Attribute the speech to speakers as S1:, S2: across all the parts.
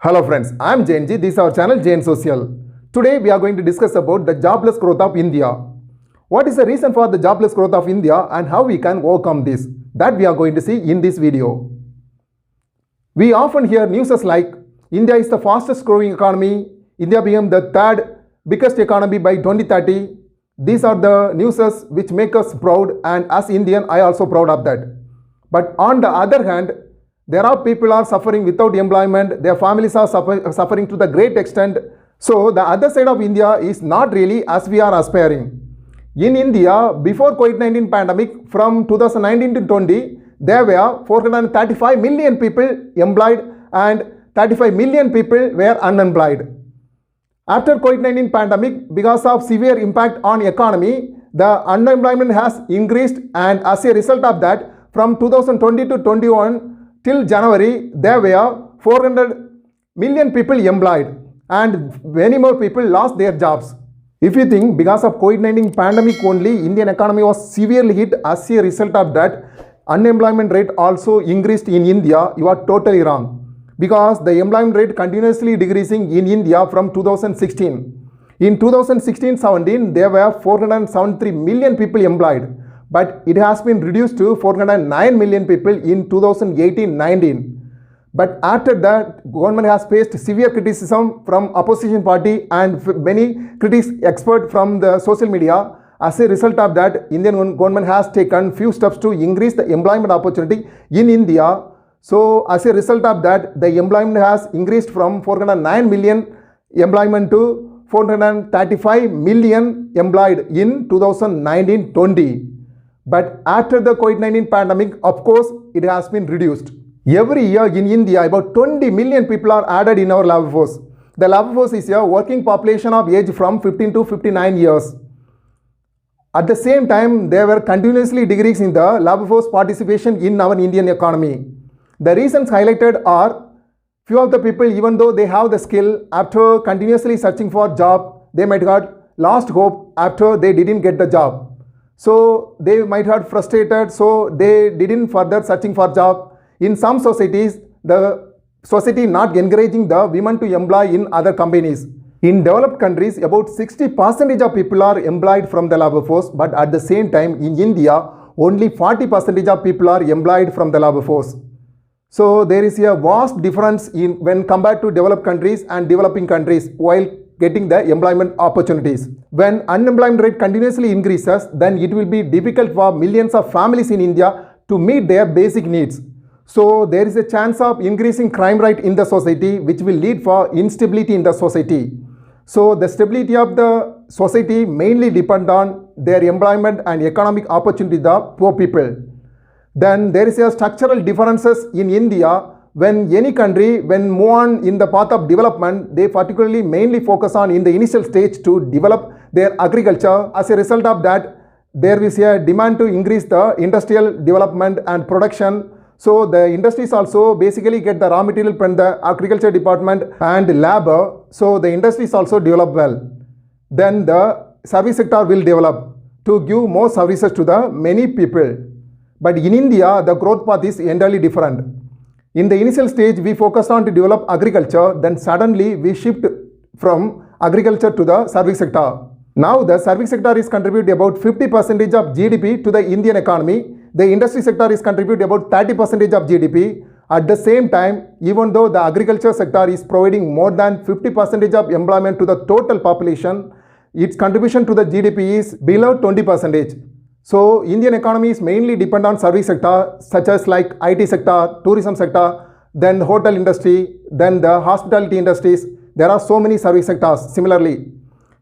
S1: Hello friends, I am Jeyan G. This is our channel Jeyansocial. Today we are going to discuss about the jobless growth of India. What is the reason for the jobless growth of India and how we can overcome this? That we are going to see in this video. We often hear news like India is the fastest growing economy, India became the third biggest economy by 2030. These are the news which make us proud, and as Indian I also proud of that. But on the other hand, there are people are suffering without employment, their families are suffering to the great extent. So the other side of India is not really as we are aspiring. In India, before COVID-19 pandemic, from 2019 to 20, there were 435 million people employed and 35 million people were unemployed. After COVID-19 pandemic, because of severe impact on economy, the unemployment has increased, and as a result of that, from 2020 to 21, till January, there were 400 million people employed and many more people lost their jobs. If you think because of COVID-19 pandemic only Indian economy was severely hit, as a result of that unemployment rate also increased in India, you are totally wrong. Because the employment rate continuously decreasing in India from 2016. In 2016-17, there were 473 million people employed. But it has been reduced to 409 million people in 2018-19. But after that, government has faced severe criticism from opposition party and many critics, experts from the social media. As a result of that, Indian government has taken few steps to increase the employment opportunity in India. So as a result of that, the employment has increased from 409 million employment to 435 million employed in 2019-20. But after the COVID-19 pandemic, of course, it has been reduced. Every year in India, about 20 million people are added in our labor force. The labor force is a working population of age from 15 to 59 years. At the same time, there were continuously decreasing the labor force participation in our Indian economy. The reasons highlighted are, few of the people, even though they have the skill, after continuously searching for job, they might have lost hope after they didn't get the job. So they might have frustrated, so they didn't further searching for job. In some societies, the society not encouraging the women to employ in other companies. In developed countries, about 60% of people are employed from the labor force, but at the same time in India, only 40% of people are employed from the labor force. So there is a vast difference in when compared to developed countries and developing countries while getting the employment opportunities. When unemployment rate continuously increases, then it will be difficult for millions of families in India to meet their basic needs. So there is a chance of increasing crime rate in the society, which will lead for instability in the society. So the stability of the society mainly depend on their employment and economic opportunity the poor people. Then there is a structural differences in India. When any country, when move on in the path of development, they particularly mainly focus on in the initial stage to develop their agriculture. As a result of that, there is a demand to increase the industrial development and production. So the industries also basically get the raw material from the agriculture department and labor. So the industries also develop well. Then the service sector will develop to give more services to the many people. But in India, the growth path is entirely different. In the initial stage, we focused on to develop agriculture, then suddenly we shift from agriculture to the service sector. Now the service sector is contributing about 50% of GDP to the Indian economy. The industry sector is contributing about 30% of GDP. At the same time, even though the agriculture sector is providing more than 50% of employment to the total population, its contribution to the GDP is below 20%. So Indian economy is mainly dependent on service sector such as like IT sector, tourism sector, then the hotel industry, then the hospitality industries. There are so many service sectors similarly.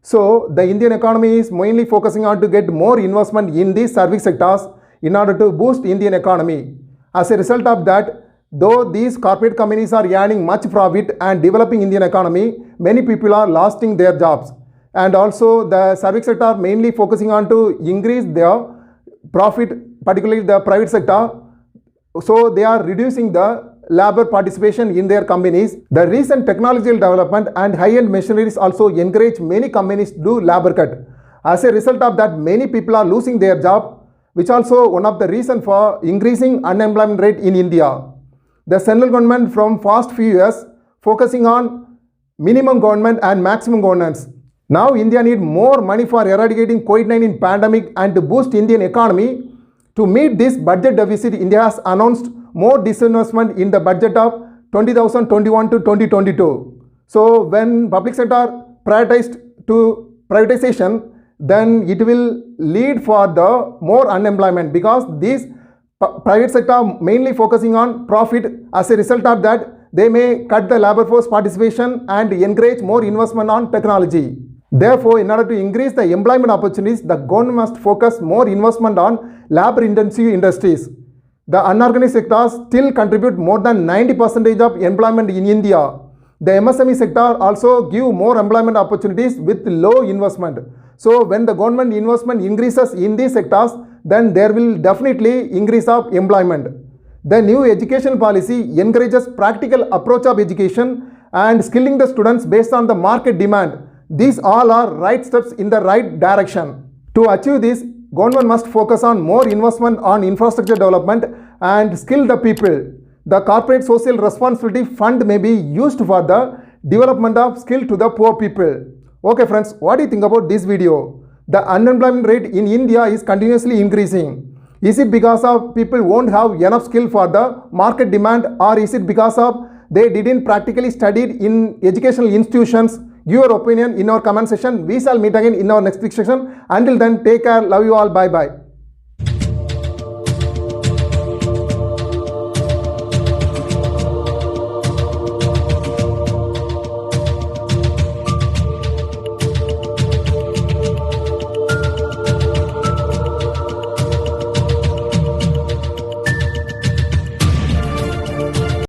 S1: So the Indian economy is mainly focusing on to get more investment in these service sectors in order to boost Indian economy. As a result of that, though these corporate companies are earning much profit and developing Indian economy, many people are losing their jobs. And also the service sector mainly focusing on to increase their profit, particularly the private sector. So they are reducing the labor participation in their companies. The recent technological development and high-end machineries also encourage many companies to do labor cut. As a result of that, many people are losing their job, which also one of the reason for increasing unemployment rate in India. The central government from past few years focusing on minimum government and maximum governance. Now India need more money for eradicating COVID-19 pandemic and to boost Indian economy. To meet this budget deficit, India has announced more disinvestment in the budget of 2021 to 2022. So when public sector prioritized to privatization, then it will lead for the more unemployment, because these private sector mainly focusing on profit. As a result of that, they may cut the labor force participation and encourage more investment on technology. Therefore, in order to increase the employment opportunities, the government must focus more investment on labor intensive industries. The unorganized sectors still contribute more than 90% of employment in India. The MSME sector also give more employment opportunities with low investment. So when the government investment increases in these sectors, then there will definitely increase of employment. The new education policy encourages practical approach of education and skilling the students based on the market demand. These all are right steps in the right direction. To achieve this, government must focus on more investment on infrastructure development and skill the people. The corporate social responsibility fund may be used for the development of skill to the poor people. Okay friends, what do you think about this video? The unemployment rate in India is continuously increasing. Is it because of people won't have enough skill for the market demand, or is it because of they didn't practically studied in educational institutions? Give your opinion in our comment section. We shall meet again in our next session. Until then, take care. Love you all. Bye bye.